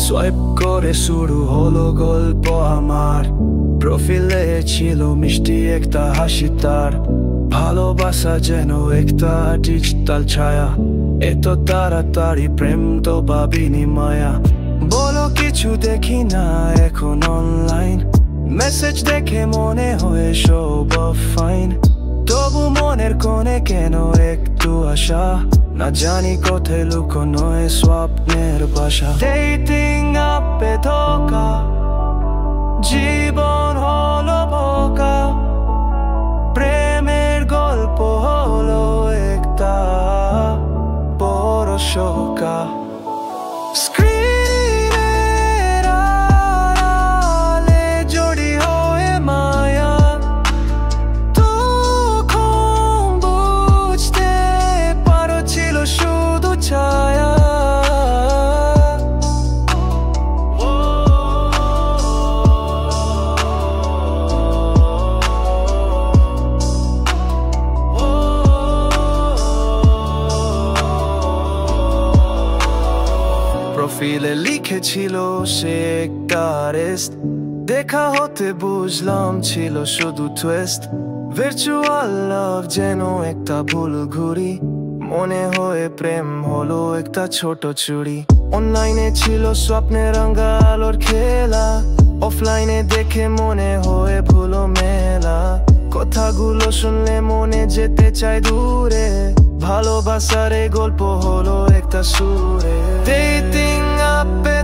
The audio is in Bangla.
সোয়াইপ করে শুরু হলো গল্প আমার। প্রোফাইলে ছিল মিষ্টি একটা হাসি তার, ভালোবাসা যেন একটা ডিজিটাল ছায়া। এত তাড়াতাড়ি প্রেম তো ভাবিনি মায়া। বলো কিছু দেখি না এখন অনলাইন, মেসেজ দেখে মনে হয় সব ফাইন। তবু মনের কোণে কেন একটু আশা, না জানি কোথায় লুকোনো স্বপ্নের বাসা। ডেটিং অ্যাপে ধোঁকা, জীবন হলো বোকা, প্রেমের গল্প হলো একটা বড় শোকা। স্ক্রিনের আড়ালে জড়ি হয়ে মায়া, তখন বুঝতে পারো ছিল শুধু ছায়া। প্রোফাইলে লিখেছিল সে একটা রেস্ট, দেখা হতে বুঝলাম ছিল শুধু টুইস্ট। ভার্চুয়াল লাভ যেন একটা ভুল ঘুরি, মনে হয়ে প্রেম হলো একটা ছোট চুরি। অনলাইনে ছিল স্বপ্নের রাঙা আলোর খেলা, অফলাইনে দেখে মনে হয়ে ভুলো মেলা। কথাগুলো শুনলে মনে যেতে চাই দূরে, ভালোবাসার এই গল্প হলো একটা সুরে। ডেটিং অ্যাপে